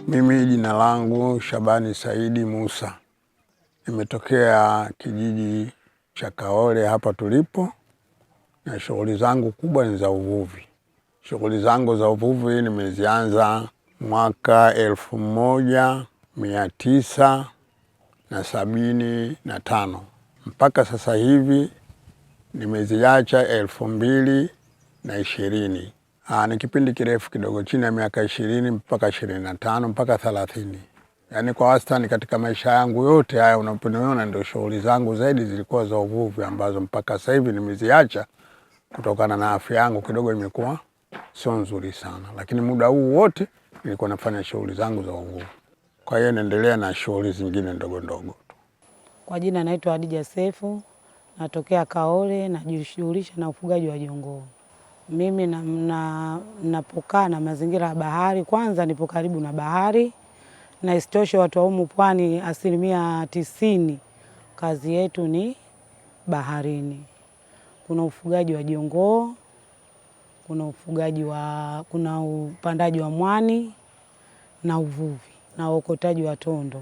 Mimi jina langu Shabani Saidi Musa. Nimetokea kijiji cha Kaole hapa tulipo, na shughuli zangu kubwa ni za uvuvi. Shughuli zangu za uvuvi nimezianza mwaka 1975 mpaka sasa hivi nimeziacha 2020. Ni kipindi kirefu kidogo, chini ya miaka 20 mpaka 25 mpaka 30. Yaani kwa wastani katika maisha yangu yote haya unaponiona ndio shughuli zangu zaidi zilikuwa za uvuvi, ambazo mpaka sasa hivi nimeziacha kutokana na afya yangu kidogo imekuwa sio nzuri sana, lakini muda huu wote nilikuwa nafanya shughuli zangu za uvuvi. Kwa hiyo naendelea na shughuli zingine ndogo ndogo. Kwa jina naitwa Hadija Sefu, natokea Kaole, najishughulisha na ufugaji wa jongoo. Mimi napokaa na mazingira ya bahari, kwanza nipo karibu na bahari, na isitoshe watu wa humu pwani 90% kazi yetu ni baharini. Kuna ufugaji wa jongoo, kuna upandaji wa mwani na uvuvi na uokotaji wa tondo.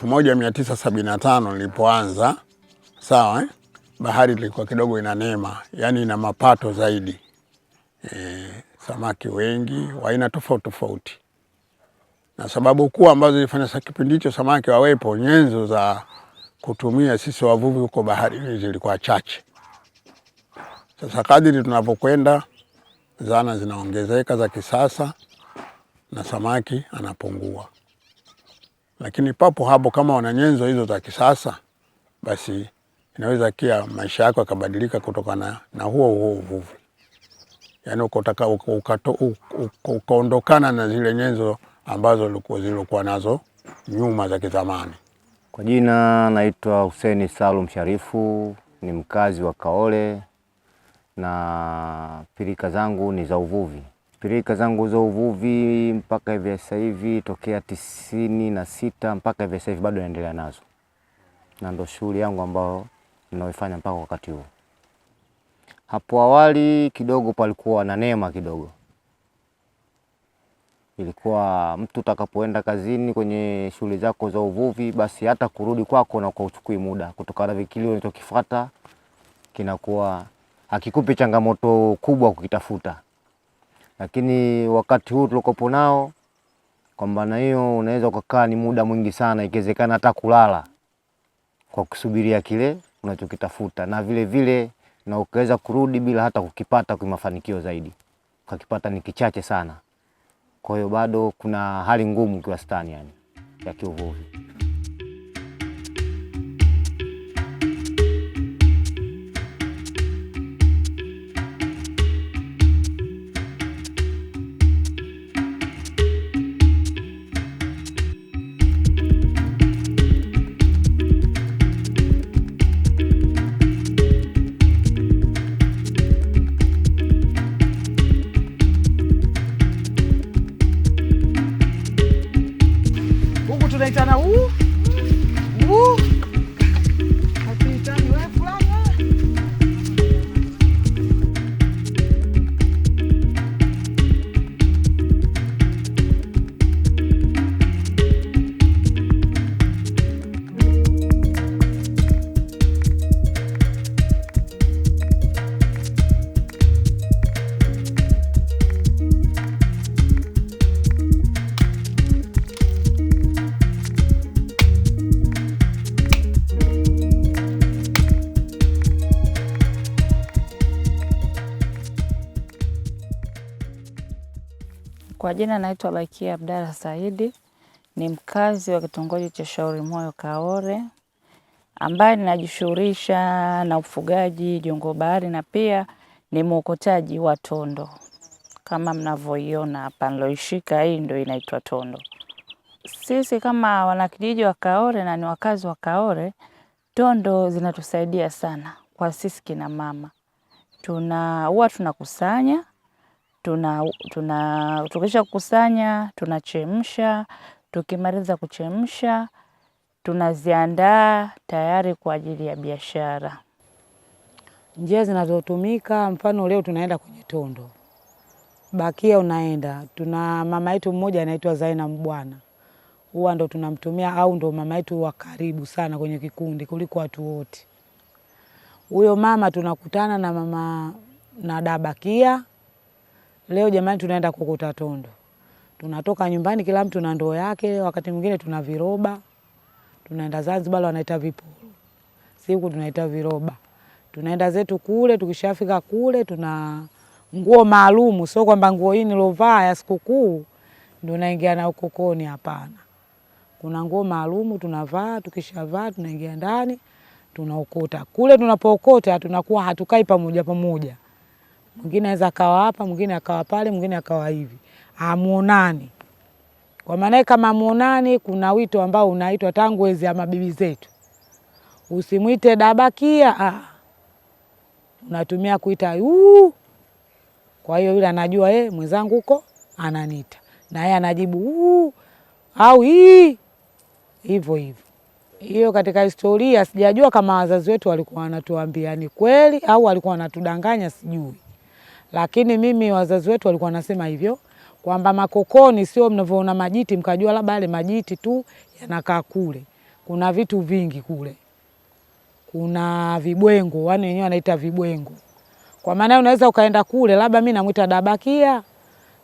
Moja 1975 nilipoanza, sawa, bahari ilikuwa kidogo ina neema, yani ina mapato zaidi. Samaki wengi wa aina tofauti tofauti, na sababu kuu ambazo zilifanya kipindi hicho samaki wawepo, nyenzo za kutumia sisi wavuvi huko bahari zilikuwa chache. Sasa kadiri tunavyokwenda, zana zinaongezeka za kisasa na samaki anapungua. Lakini papo hapo kama wana nyenzo hizo za kisasa, basi inaweza kia maisha yako yakabadilika kutokana na huo uvuvi. Yaani ukaondokana na zile nyenzo ambazo zilikuwa nazo nyuma za kizamani. Kwa jina naitwa Hussein Salum Sharifu, ni mkazi wa Kaole, na pirika zangu ni za uvuvi. Pirika zangu za uvuvi mpaka hivi sasa hivi tokea 96 mpaka hivi sasa hivi bado naendelea nazo. Na ndio shughuli yangu ambayo ninaoifanya mpaka wakati huu. Hapo awali kidogo palikuwa na neema kidogo. Ilikuwa mtu utakapoenda kazini kwenye shughuli zako za uvuvi, basi hata kurudi kwako na kwa uchukui muda, kutokana na vikilio unachokifuata kinakuwa hakikupi changamoto kubwa kukitafuta. Lakini wakati huu tulokopo nao, kwamba na hiyo unaweza ukakaa ni muda mwingi sana, ikiwezekana hata kulala kwa kusubiria kile unachokitafuta, na vile vile na ukaweza kurudi bila hata kukipata kwa mafanikio zaidi. Ukakipata ni kichache sana. Kwa hiyo bado kuna hali ngumu kwa wastani yani ya kiuvuvi. tunaitana hatuitani wewe fulani wewe. Kwa jina naitwa Bakia Abdalla Saidi, ni mkazi wa kitongoji cha Shauri Moyo Kaole, ambaye ninajishughulisha na ufugaji jongo bahari na pia ni mwokotaji wa tondo. Kama mnavyoiona hapa niloishika, hii ndio inaitwa tondo. Sisi kama wanakijiji wa Kaole na ni wakazi wa Kaole, tondo zinatusaidia sana kwa sisi kina mama. Huwa tunakusanya, tukisha kukusanya, tunachemsha, tukimaliza kuchemsha, tunaziandaa tayari kwa ajili ya biashara. Njia zinazotumika, mfano leo tunaenda kwenye tondo. Bakia unaenda, tuna mama yetu mmoja anaitwa Zaina Mbwana. Huwa ndo tunamtumia au ndo mama yetu wa karibu sana kwenye kikundi kuliko watu wote. Huyo mama tunakutana na mama na Dabakia. Leo jamani tunaenda kukuta tondo. Tunatoka nyumbani kila mtu na ndoo yake, wakati mwingine tuna viroba. Tunaenda Zanzibar wanaita viporo. Siku tunaita viroba. Tunaenda zetu kule, tukishafika kule tuna nguo maalumu, sio kwamba nguo hii nilovaa ya sikukuu ndio naingia na ukokoni, hapana. Kuna nguo maalumu tunavaa, tukishavaa tunaingia ndani, tunaokota. Kule tunapookota tunakuwa hatukai pamoja. Mwingine anaweza akawa hapa, mwingine akawa pale, mwingine akawa hivi. Hamuonani. Kwa maana kama muonani, kuna wito ambao unaitwa tangu enzi ya mabibi zetu. Usimwite Dabakia, unatumia kuita Kwa hiyo yule anajua mwenzangu huko ananiita. Na yeye anajibu au hii. Hivyo. Hiyo katika historia sijajua kama wazazi wetu walikuwa wanatuambia ni kweli au walikuwa wanatudanganya, sijui. Lakini mimi wazazi wetu walikuwa wanasema hivyo, kwamba makokoni sio mnavyoona majiti mkajua labda yale majiti tu yanakaa kule. Kuna vitu vingi kule. Kuna vibwengo, wani wenyewe wanaita vibwengo. Kwa maana unaweza ukaenda kule, labda mimi namuita Dabakia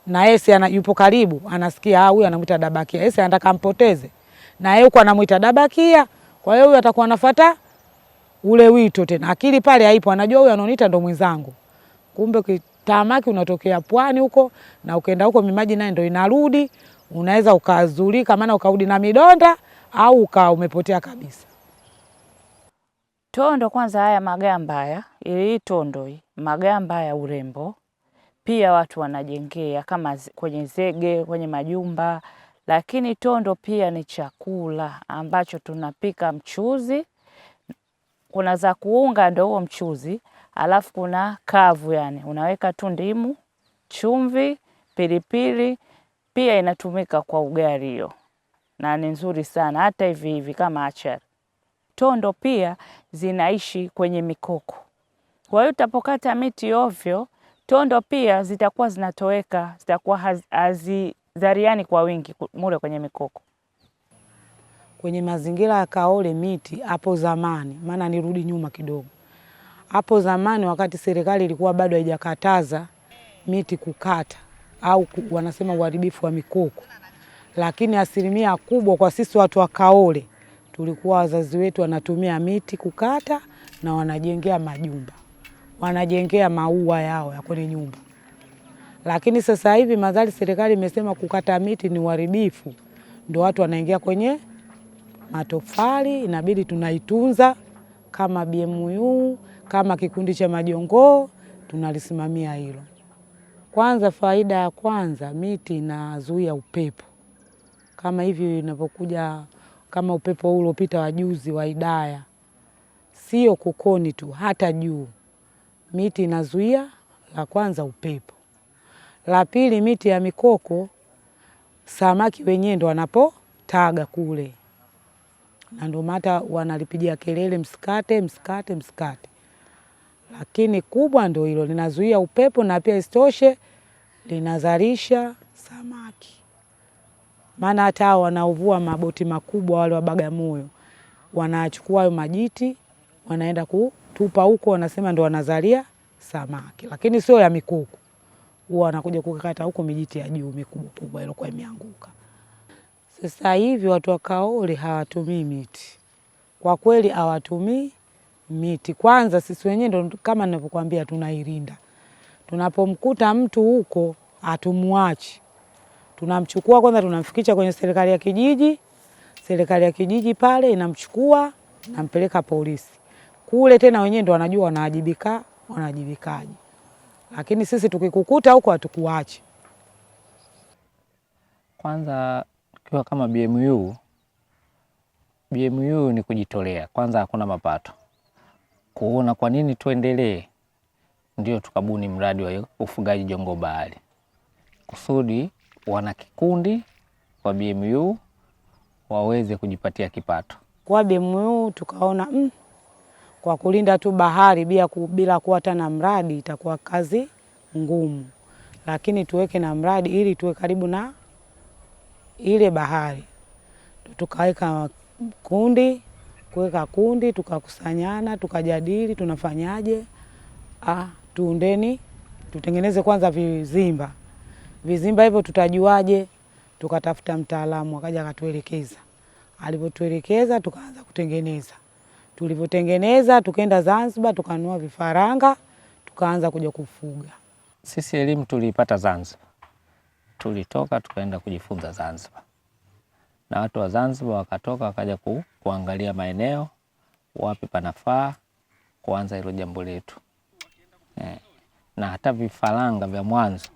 na yeye yupo karibu, anasikia huyu anamuita Dabakia. Yeye anataka ampoteze. Na yeye huko anamuita Dabakia. Kwa hiyo huyu atakuwa anafuata ule wito tena. Akili pale haipo, anajua huyu anoniita ndo mwenzangu. Kumbe kitamaki unatokea pwani huko na ukaenda huko mimaji naye ndo inarudi, unaweza ukazulika maana ukarudi na midonda au ukawa umepotea kabisa. Tondo kwanza haya magamba haya, ili tondo hii, magamba ya urembo. Pia watu wanajengea kama kwenye zege, kwenye majumba, lakini tondo pia ni chakula ambacho tunapika mchuzi. Kuna za kuunga ndio huo mchuzi, alafu kuna kavu yani. Unaweka tu ndimu, chumvi, pilipili, pia inatumika kwa ugali hiyo. Na ni nzuri sana hata hivi kama achari. Tondo pia zinaishi kwenye mikoko. Kwa hiyo utapokata miti ovyo, tondo pia zitakuwa zinatoweka, zitakuwa hazizaliani kwa wingi mule kwenye mikoko. Kwenye mazingira ya Kaole miti hapo zamani, maana nirudi nyuma kidogo. Hapo zamani wakati serikali ilikuwa bado haijakataza miti kukata au wanasema uharibifu wa mikoko. Lakini asilimia kubwa kwa sisi watu wa Kaole tulikuwa wazazi wetu wanatumia miti kukata na wanajengea majumba. Wanajengea maua yao ya kwenye nyumba. Lakini sasa hivi madhali serikali imesema kukata miti ni uharibifu, ndio watu wanaingia kwenye matofali, inabidi tunaitunza kama BMU, kama kikundi cha majongoo, tunalisimamia hilo. Kwanza faida ya kwanza, miti inazuia upepo. Kama hivi inapokuja kama upepo uliopita wa juzi wa Idaya. Sio kokoni tu, hata juu. Miti inazuia la kwanza upepo. La pili, miti ya mikoko samaki wenyewe ndo Taga kule, na ndio maana wanalipigia kelele msikate, msikate, msikate. Lakini kubwa ndio hilo, linazuia upepo na pia isitoshe linazalisha samaki. Maana hata hao wanaovua maboti makubwa wale wa Bagamoyo wanachukua hayo majiti wanaenda kutupa huko, wanasema ndio wanazalia samaki, lakini sio ya mikoko. Huwa wanakuja kukata huko mijiti ya juu mikubwa kubwa ile kwa imeanguka. Sasa hivi watu wa Kaole hawatumii miti. Kwa kweli hawatumii miti. Kwanza sisi wenyewe ndo kama ninavyokuambia tunairinda. Tunapomkuta mtu huko hatumuachi. Tunamchukua kwanza, tunamfikisha kwenye serikali ya kijiji. Serikali ya kijiji pale inamchukua, inampeleka polisi. Kule tena wenyewe ndo wanajua wanawajibikaje. Lakini sisi tukikukuta huko hatukuachi. Kwanza tukiwa kama BMU ni kujitolea. Kwanza hakuna mapato. Kuona kwa nini tuendelee, ndio tukabuni mradi wa ufugaji jongo bahari. Kusudi wana kikundi wa BMU waweze kujipatia kipato. Kwa BMU tukaona kwa kulinda tu bahari bila kuwa tena mradi itakuwa kazi ngumu. Lakini tuweke na mradi ili tuwe karibu na ile bahari. Tukaweka kuweka kundi, tukakusanyana, tukajadili tunafanyaje. Tutengeneze kwanza vizimba. Vizimba hivyo tutajuaje? Tukatafuta mtaalamu akaja akatuelekeza. Alipotuelekeza tukaanza kutengeneza. Tulivyotengeneza tukaenda Zanzibar tukanunua vifaranga, tukaanza kuja kufuga. Sisi elimu tuliipata Zanzibar. Tulitoka tukaenda kujifunza Zanzibar. Na watu wa Zanzibar wakatoka wakaja kuangalia maeneo wapi panafaa kuanza hilo jambo letu. Na hata vifaranga vya mwanzo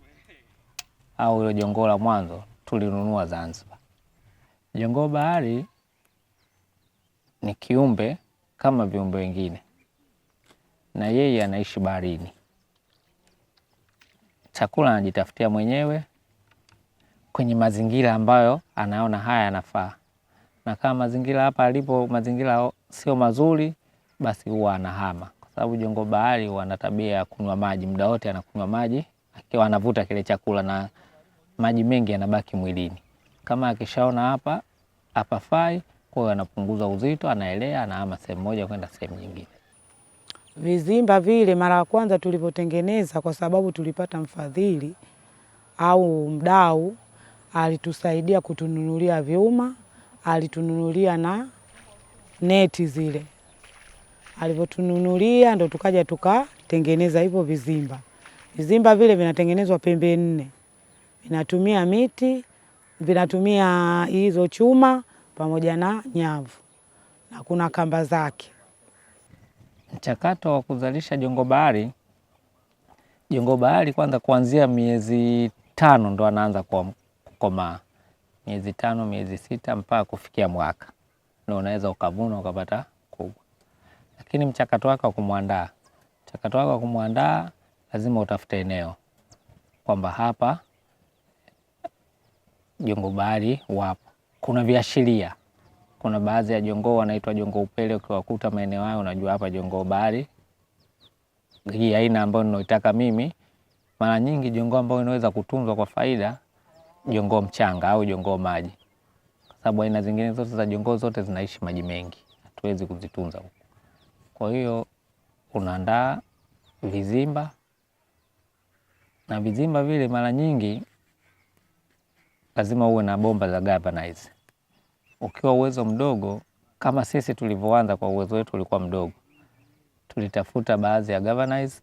au hilo jongo la mwanzo tulinunua Zanzibar. Jongo bahari ni kiumbe kama viumbe wengine, na yeye anaishi baharini. Chakula anajitafutia mwenyewe kwenye mazingira ambayo anaona haya yanafaa, na kama mazingira hapa alipo mazingira sio mazuri, basi huwa anahama, kwa sababu jongo bahari wana tabia ya kunywa maji muda wote. Anakunywa maji akiwa anavuta kile chakula, na maji mengi yanabaki mwilini. Kama akishaona hapa hapafai, kwa hiyo anapunguza uzito, anaelea, anahama sehemu moja kwenda sehemu nyingine. Vizimba vile mara ya kwanza tulivyotengeneza, kwa sababu tulipata mfadhili au mdau alitusaidia kutununulia vyuma, alitununulia na neti zile. Alivyotununulia ndo tukaja tukatengeneza hivyo vizimba. Vizimba vile vinatengenezwa pembe 4. Vinatumia miti, vinatumia hizo chuma pamoja na nyavu, na kuna kamba zake. Mchakato wa kuzalisha jongo bahari kwanza kuanzia miezi 5 ndo anaanza kukomaa. Miezi 5, miezi 6 mpaka kufikia mwaka ndio unaweza ukavuna ukapata kubwa. Lakini mchakato wake wa kumwandaa lazima utafute eneo kwamba hapa jongo bahari wapo. Kuna viashiria. Kuna baadhi ya jongo wanaitwa jongo upele, ukiwakuta maeneo hayo unajua hapa jongo bahari. Hii aina ambayo ninaitaka mimi, mara nyingi jongo ambayo inaweza kutunzwa kwa faida, jongo mchanga au jongo maji. Kwa sababu aina zingine zote za jongo zote zinaishi maji mengi, hatuwezi kuzitunza huko. Kwa hiyo unaandaa vizimba, na vizimba vile mara nyingi lazima uwe na bomba za galvanize. Ukiwa uwezo mdogo kama sisi tulivyoanza, kwa uwezo wetu ulikuwa mdogo, tulitafuta baadhi ya galvanize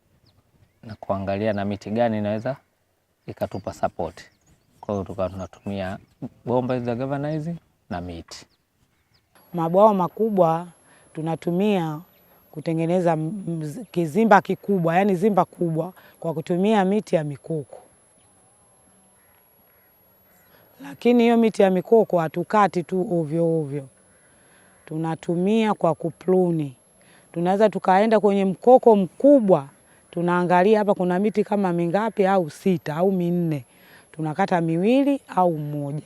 na kuangalia na miti gani inaweza ikatupa support. Kwa hiyo tukawa tunatumia bomba za galvanize na miti. Mabwawa makubwa tunatumia kutengeneza kizimba kikubwa, yani zimba kubwa, kwa kutumia miti ya mikoko. Lakini hiyo miti ya mikoko hatukati tu ovyo ovyo. Tunatumia kwa kupluni. Tunaweza tukaenda kwenye mkoko mkubwa, tunaangalia hapa kuna miti kama mingapi au 6 au 4. Tunakata 2 au 1.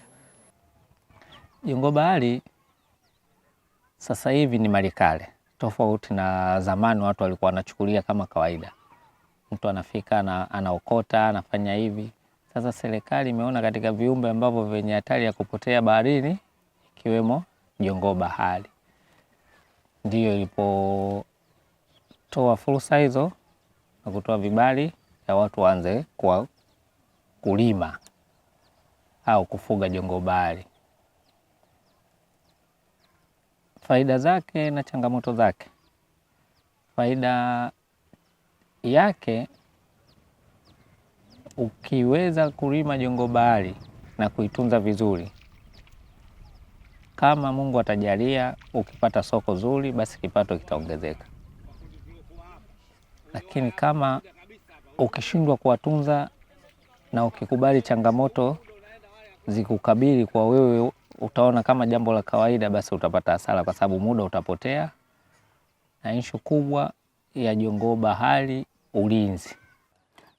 Jongoo bahari sasa hivi ni mali kale, tofauti na zamani watu walikuwa wanachukulia kama kawaida. Mtu anafika anaokota, anafanya hivi. Sasa serikali imeona katika viumbe ambavyo vyenye hatari ya kupotea baharini ikiwemo jongoo bahari, ndiyo ilipotoa fursa hizo na kutoa vibali ya watu waanze kwa kulima au kufuga jongoo bahari. Faida zake na changamoto zake. Faida yake, ukiweza kulima jongoo bahari na kuitunza vizuri, kama Mungu atajalia, ukipata soko zuri, basi kipato kitaongezeka. Lakini kama ukishindwa kuwatunza na ukikubali changamoto zikukabili kwa wewe, utaona kama jambo la kawaida, basi utapata hasara, kwa sababu muda utapotea. Na issue kubwa ya jongoo bahari, ulinzi.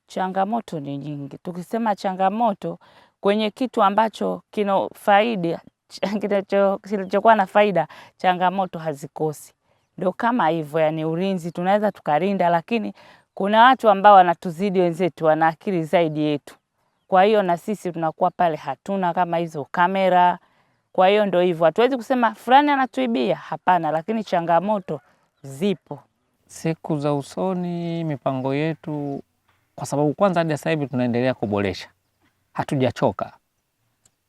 Changamoto ni nyingi. Tukisema changamoto kwenye kitu ambacho kina faida, kilichokuwa na faida, changamoto hazikosi. Ndio kama hivyo, yani ulinzi tunaweza tukarinda, lakini kuna watu ambao wanatuzidi wenzetu, wana akili zaidi yetu. Kwa hiyo na sisi tunakuwa pale hatuna kama hizo kamera. Kwa hiyo ndio hivyo, hatuwezi kusema fulani anatuibia, hapana, lakini changamoto zipo. Siku za usoni mipango yetu, kwa sababu kwanza hadi sasa hivi tunaendelea kuboresha, hatujachoka,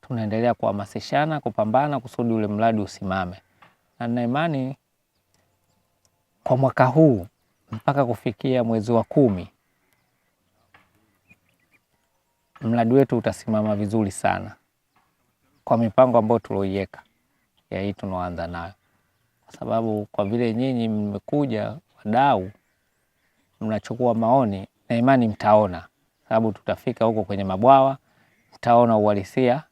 tunaendelea kuhamasishana, kupambana kusudi ule mradi usimame. Na nina imani kwa mwaka huu mpaka kufikia mwezi wa 10 mradi wetu utasimama vizuri sana, kwa mipango ambayo tulioiweka ya hii tunaanza nayo. Kwa sababu kwa vile nyinyi mmekuja wadau, mnachukua maoni, na imani mtaona, sababu tutafika huko kwenye mabwawa, mtaona uhalisia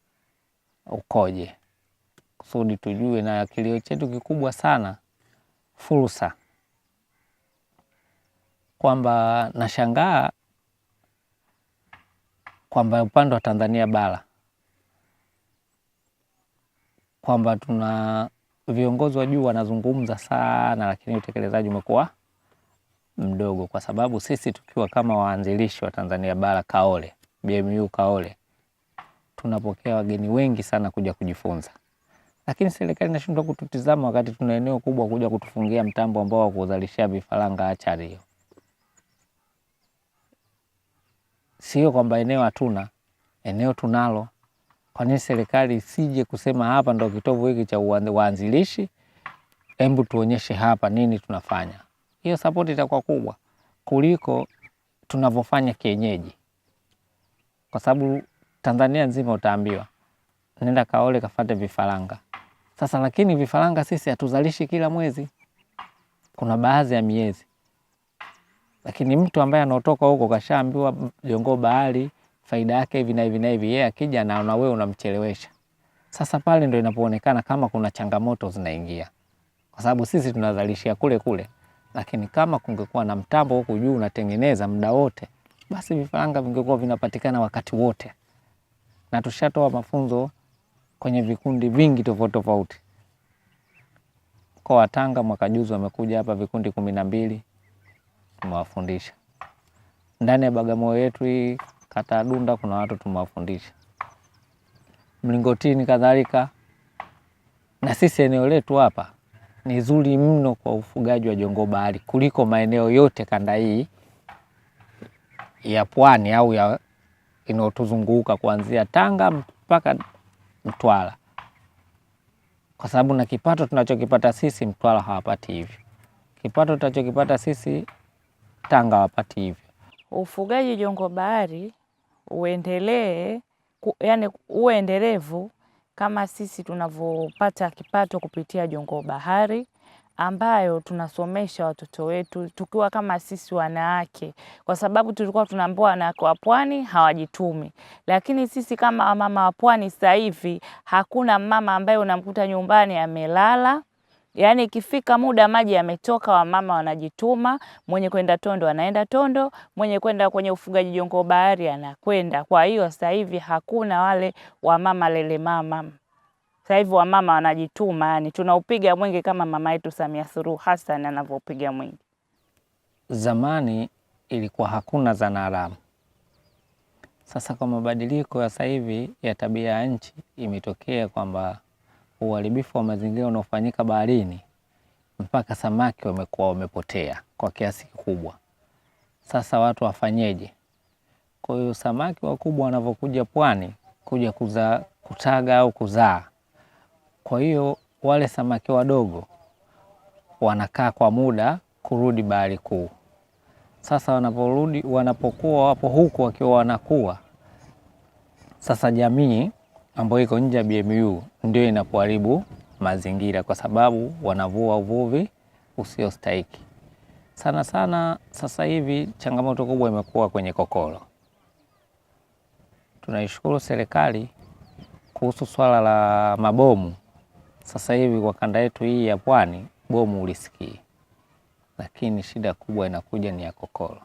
ukoje, kusudi tujue. Na kilio chetu kikubwa sana fursa, kwamba nashangaa kwamba upande wa Tanzania bara, kwamba tuna viongozi wa juu wanazungumza sana, lakini utekelezaji umekuwa mdogo, kwa sababu sisi tukiwa kama waanzilishi wa Tanzania bara Kaole, BMU Kaole, tunapokea wageni wengi sana kuja kujifunza, lakini serikali inashindwa kututizama wakati tuna eneo kubwa kuja kutufungia mtambo ambao wa kuzalishia vifaranga achari hiyo. Sio kwamba eneo hatuna, eneo tunalo. Kwa nini serikali isije kusema hapa ndo kitovu hiki cha waanzilishi, hebu tuonyeshe hapa nini tunafanya? Hiyo support itakuwa kubwa kuliko tunavyofanya kienyeji, kwa sababu Tanzania nzima utaambiwa nenda Kaole kafate vifaranga. Sasa lakini vifaranga sisi hatuzalishi kila mwezi, kuna baadhi ya miezi. Lakini mtu ambaye anaotoka huko kashaambiwa jongoo bahari faida yake hivi na hivi na hivi, yeye akija na wewe unamchelewesha. Sasa pale ndio inapoonekana kama kuna changamoto zinaingia, kwa sababu sisi tunazalishia kule kule, lakini kama kungekuwa na mtambo huko juu unatengeneza muda wote, basi vifaranga vingekuwa vinapatikana wakati wote. Na tushatoa mafunzo kwenye vikundi vingi tofauti tofauti. Kwa Tanga mwaka juzi wamekuja hapa vikundi 12, tumewafundisha. Ndani ya Bagamoyo yetu hii kata Dunda kuna watu tumewafundisha. Mlingotini kadhalika. Na sisi eneo letu hapa ni zuri mno kwa ufugaji wa jongoo bahari kuliko maeneo yote kanda hii ya pwani au ya inayotuzunguka kuanzia Tanga mpaka Mtwara. Kwa sababu na kipato tunachokipata sisi Mtwara hawapati hivyo. Kipato tunachokipata sisi Tanga hawapati hivyo. Ufugaji jongoo bahari uendelee, yani uwe endelevu kama sisi tunavyopata kipato kupitia jongoo bahari, ambayo tunasomesha watoto wetu tukiwa kama sisi wanawake, kwa sababu tulikuwa tunaambiwa wanawake wa pwani hawajitumi, lakini sisi kama mama wa pwani sasa hivi hakuna mama ambaye unamkuta nyumbani amelala. Yani ikifika muda maji yametoka, wamama wanajituma, mwenye kwenda Tondo anaenda Tondo, mwenye kwenda kwenye ufugaji jongoo bahari anakwenda. Kwa hiyo sasa hivi hakuna wale wamama lele mama. Sasa hivi wamama wanajituma, yani tunaupiga mwingi kama mama yetu Samia Suluhu Hassan anavyopiga mwingi. Zamani ilikuwa hakuna zana haramu. Sasa kwa mabadiliko ya sasa hivi ya tabia ya nchi, imetokea kwamba uharibifu wa mazingira unaofanyika baharini mpaka samaki wamekuwa wamepotea kwa kiasi kikubwa. Sasa watu wafanyeje? Kwa hiyo samaki wakubwa wanavyokuja pwani kuja kutaga au kuzaa, kwa hiyo wale samaki wadogo wanakaa kwa muda kurudi bahari kuu. Sasa wanapokuwa wapo huku wakiwa wanakuwa, sasa jamii ambayo iko nje ya BMU ndio inapoharibu mazingira, kwa sababu wanavua uvuvi usiostahiki. Sana sana sasa hivi changamoto kubwa imekuwa kwenye kokoro. Tunaishukuru serikali kuhusu swala la mabomu. Sasa hivi kwa kanda yetu hii ya pwani bomu ulisikii, lakini shida kubwa inakuja ni ya kokoro.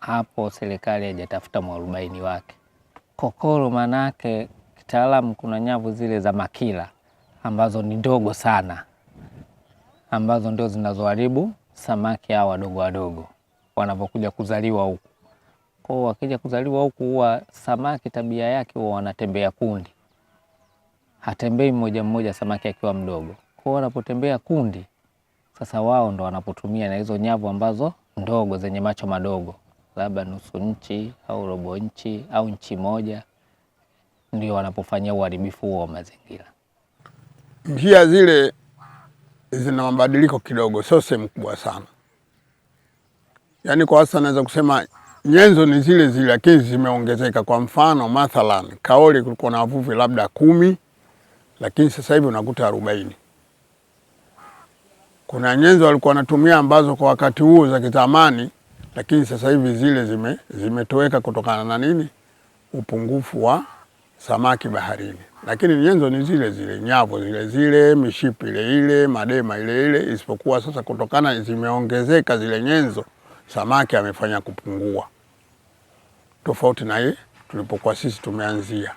Hapo serikali haijatafuta mwarobaini wake. Kokoro manake kitaalamu kuna nyavu zile za makila ambazo ni ndogo sana, ambazo ndio zinazoharibu samaki hao wadogo wadogo wanapokuja kuzaliwa huku. Kwa hiyo wakija kuzaliwa huku, huwa samaki tabia yake huwa wanatembea kundi, hatembei mmoja mmoja samaki akiwa mdogo. Kwa hiyo wanapotembea kundi, sasa wao ndo wanapotumia na hizo nyavu ambazo ndogo zenye macho madogo, labda nusu nchi au robo nchi au nchi moja, ndio wanapofanyia uharibifu huo wa mazingira. Njia zile zina mabadiliko kidogo, sio sehemu kubwa sana. Yaani kwa sasa naweza kusema nyenzo ni zile zile, lakini zimeongezeka. Kwa mfano mathalan Kaole kulikuwa na wavuvi labda 10, lakini sasa hivi unakuta 40. Kuna nyenzo walikuwa wanatumia ambazo kwa wakati huo za kizamani, lakini sasa hivi zile zimetoweka kutokana na nini? Upungufu wa samaki baharini. Lakini nyenzo ni zile zile, nyavu zile zile, mishipi ile ile, madema ile ile, isipokuwa sasa kutokana zimeongezeka zile nyenzo, samaki amefanya kupungua. Tofauti na hii tulipokuwa sisi tumeanzia.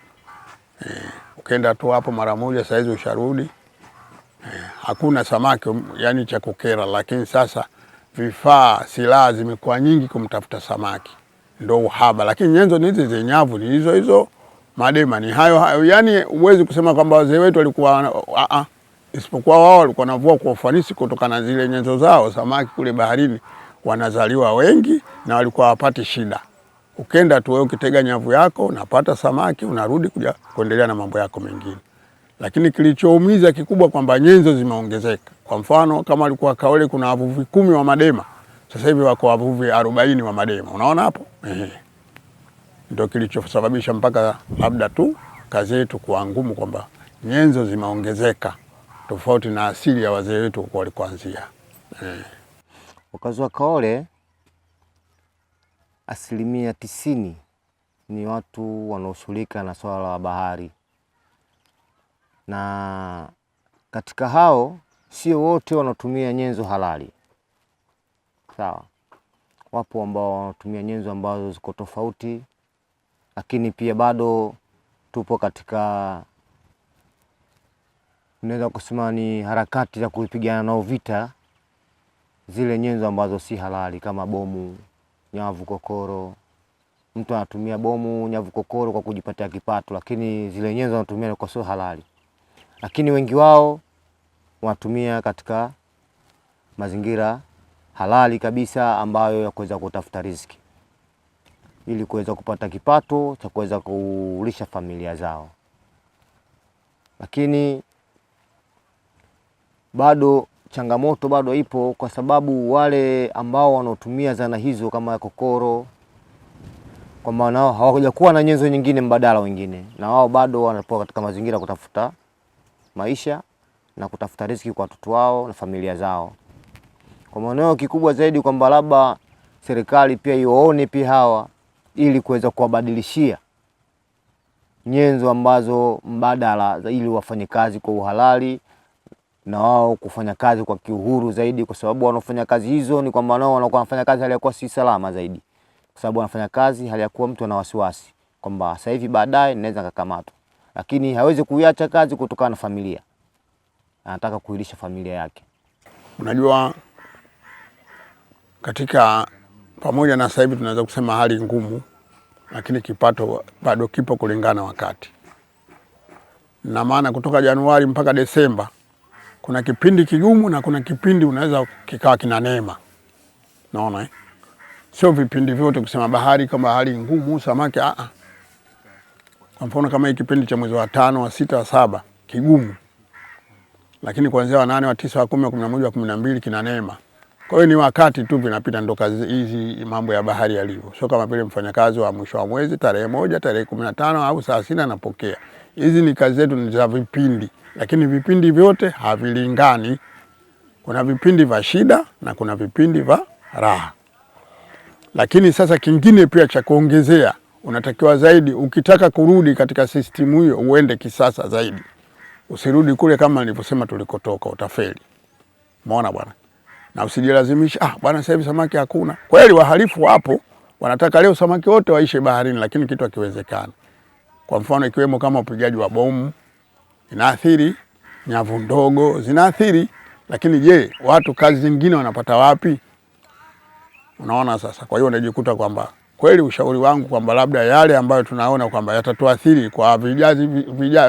Ukenda tu hapo mara moja saizi usharudi. Hakuna samaki yani cha kukera, lakini sasa vifaa, silaha zimekuwa nyingi kumtafuta samaki. Ndio uhaba, lakini nyenzo ni hizi, nyavu ni hizo hizo, madema ni hayo. Yani uwezi kusema kwamba wazee wetu walikuwa isipokuwa wao walikuwa wanavua kwa ufanisi kutokana na zile nyenzo zao. Samaki kule baharini wanazaliwa wengi na walikuwa hawapati shida. Ukenda tu wewe ukitega nyavu yako unapata samaki, unarudi kuja kuendelea na mambo yako mengine. Lakini kilichoumiza kikubwa kwamba nyenzo zimeongezeka. Kwa mfano kama alikuwa Kaole kuna wavuvi 10 wa madema, sasa hivi wako wavuvi 40 wa madema. Unaona hapo? Ndio kilichosababisha mpaka labda tu kazi yetu kuwa ngumu, kwamba nyenzo zimeongezeka tofauti na asili ya wazee wetu walikoanzia. Wakazi wa Kaole 90% ni watu wanaoshughulika na swala la bahari, na katika hao sio wote wanatumia nyenzo halali. Sawa, wapo ambao wanatumia nyenzo ambazo ziko tofauti, lakini pia bado tupo katika, naweza kusema ni harakati za kupigana nao vita zile nyenzo ambazo si halali, kama bomu, nyavu, kokoro. Mtu anatumia bomu, nyavu, kokoro kwa kujipatia kipato, lakini zile nyenzo anatumia kwa sio halali. Lakini wengi wao wanatumia katika mazingira halali kabisa, ambayo ya kuweza kutafuta riziki ili kuweza kupata kipato cha kuweza kulisha familia zao. Lakini bado changamoto bado ipo, kwa sababu wale ambao wanaotumia zana hizo kama kokoro, kwa maana wao hawakuja kuwa na nyenzo nyingine mbadala wengine, na wao bado wanapoa katika mazingira kutafuta maisha na kutafuta riziki kwa watoto wao na familia zao. Kwa maana kikubwa zaidi kwamba labda serikali pia iwaone pia hawa, ili kuweza kuwabadilishia nyenzo ambazo mbadala, ili wafanye kazi kwa uhalali na wao kufanya kazi kwa kiuhuru zaidi, kwa sababu wanafanya kazi hizo ni kwamba nao wanakuwa wanafanya kazi hali ya kuwa si salama zaidi, kwa sababu wanafanya kazi hali ya kuwa mtu ana wasiwasi kwamba sasa hivi baadaye naweza kukamatwa. lakini hawezi kuiacha kazi kutokana na familia. Anataka kuilisha familia yake. Unajua, katika pamoja na sasa hivi tunaweza kusema hali ngumu, lakini kipato bado kipo kulingana wakati. Na maana kutoka Januari mpaka Desemba kuna kipindi kigumu na kuna kipindi unaweza kikawa kina neema. Naona sio vipindi vyote kusema bahari kama hali ngumu samaki. Kwa mfano kama hii kipindi cha mwezi wa 5, wa 6, wa 7 kigumu, lakini kuanzia wa 8, wa 9, wa 10, wa 11, wa 12 kina neema. Kwa hiyo ni wakati tu vinapita, ndo kazi hizi mambo ya bahari yalivyo. Sio kama vile mfanyakazi wa mwisho wa mwezi tarehe 1, tarehe 15 au saa 6 anapokea. Hizi ni kazi zetu, ni za vipindi, lakini vipindi vyote havilingani. Kuna vipindi vya shida na kuna vipindi vya raha. Lakini sasa kingine pia cha kuongezea, unatakiwa zaidi, ukitaka kurudi katika system hiyo uende kisasa zaidi. Usirudi kule kama nilivyosema tulikotoka, utafeli. Umeona bwana? Na usijilazimisha, bwana sasa hivi samaki hakuna. Kweli wahalifu wapo, wanataka leo samaki wote waishe baharini, lakini kitu hakiwezekani. Kwa mfano ikiwemo kama upigaji wa bomu inaathiri, nyavu ndogo zinaathiri, lakini je, watu kazi zingine wanapata wapi? Unaona sasa. Kwa hiyo unajikuta kwamba kweli ushauri wangu kwamba labda yale ambayo tunaona kwamba yatatuathiri kwa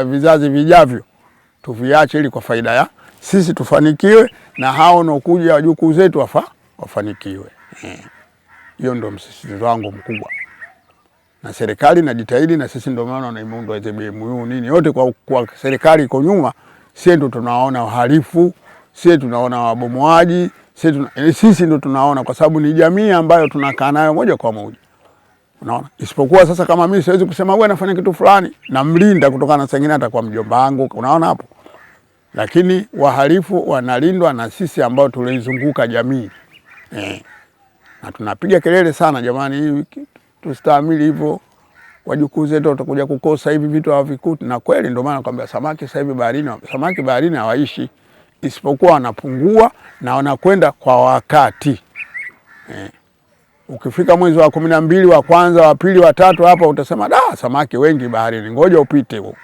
vizazi vijavyo tuviache, ili kwa faida ya sisi tufanikiwe na hao wanaokuja wajukuu zetu wafanikiwe. Hiyo ndio msisitizo wangu mkubwa. Na serikali inajitahidi, na sisi ndio maana tunaimuunga ZBMU nini yote kwa serikali iko nyuma. Sisi ndio tunaona wahalifu, sisi tunaona wabomoaji, sisi ndio tunaona, kwa sababu ni jamii ambayo tunakaa nayo moja kwa moja. Unaona? Isipokuwa sasa kama mimi siwezi kusema wewe nafanya kitu fulani, namlinda kutokana na sengine hata kwa mjomba wangu, unaona hapo. Lakini wahalifu wanalindwa na sisi ambao tulizunguka jamii. Na tunapiga kelele sana, jamani, hii tustahimili hivyo, wajukuu zetu watakuja kukosa hivi vitu havikuti. Na kweli ndio maana nakwambia samaki sasa hivi baharini hawaishi, isipokuwa wanapungua na wanakwenda kwa wakati. Ukifika mwezi wa 12, wa kwanza, wa pili, wa tatu, hapa utasema samaki wengi baharini, ngoja upite huo,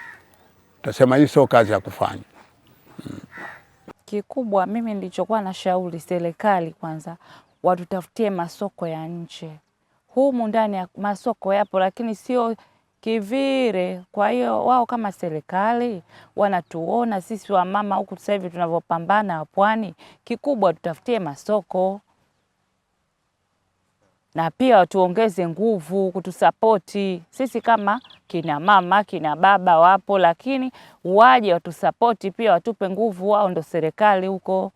utasema hii sio kazi ya kufanya. Kikubwa mimi nilichokuwa na shauri serikali, kwanza watutafutie masoko ya nje. Humu ndani ya masoko yapo, lakini sio kivile. Kwa hiyo wao kama serikali wanatuona sisi wamama huku sasa hivi tunavyopambana pwani, kikubwa tutafutie masoko. Na pia tuongeze nguvu kutusapoti. Sisi kama kina mama, kina baba wapo, lakini waje watusapoti pia, watupe nguvu, wao ndo serikali huko.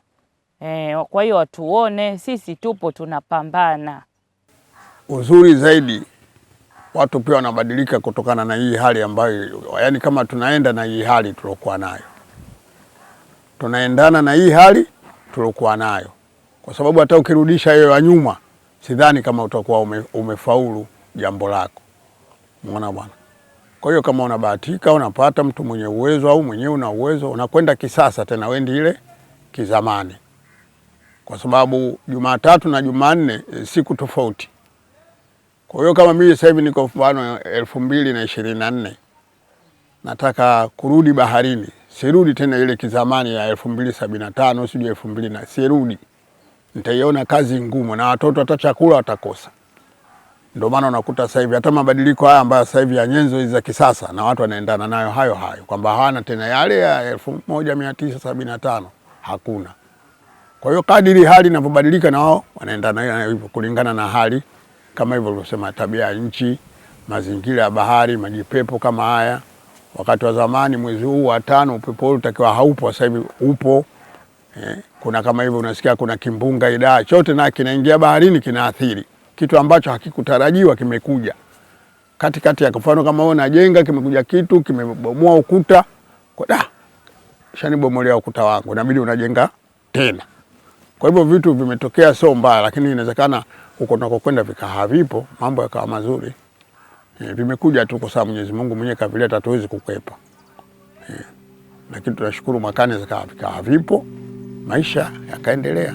Kwa hiyo watuone sisi tupo tunapambana. Uzuri zaidi watu pia wanabadilika kutokana na hii hali ambayo, yani kama tunaenda na hii hali tulokuwa nayo. Tunaendana na hii hali tulokuwa nayo. Kwa sababu hata ukirudisha hiyo ya nyuma, sidhani kama utakuwa umefaulu jambo lako. Umeona bwana? Kwa hiyo kama unabahatika unapata mtu mwenye uwezo au mwenyewe una uwezo, unakwenda kisasa tena, wendi ile kizamani. Kwa sababu Jumatatu na Jumanne siku tofauti. Kwa hiyo kama mimi sasa hivi niko mfano 2024 nataka kurudi baharini, sirudi tena ile kizamani ya 2075 sijui 2000, sirudi. Nitaiona kazi ngumu na watoto hata chakula watakosa. Ndio maana unakuta sasa hivi hata mabadiliko haya ambayo sasa hivi ya nyenzo hizi za kisasa na watu wanaendana nayo hayo kwamba hawana tena yale ya 1975, hakuna. Kwa hiyo kadiri hali inavyobadilika na wao wanaendana nayo hivyo kulingana na hali, kama hivyo ulivyosema, tabia ya nchi, mazingira ya bahari, majipepo kama haya. Wakati wa zamani mwezi huu wa 5 upepo utakiwa haupo, sasa hivi upo. Kuna kama hivyo unasikia kuna kimbunga Idai, chote na kinaingia baharini kinaathiri kitu ambacho hakikutarajiwa, kimekuja katikati ya mfano kama wewe unajenga, kimekuja kitu kimebomoa ukuta, kwa shanibomolea ukuta wangu, inabidi unajenga tena. Kwa hivyo vitu vimetokea sio mbaya, lakini inawezekana huko tunakokwenda vikawa vipo, mambo yakawa mazuri. Vimekuja tu kwa sababu Mwenyezi Mungu mwenyewe kavileta, tuwezi kukwepa. Lakini tunashukuru mwakani zikawa vipo, maisha yakaendelea.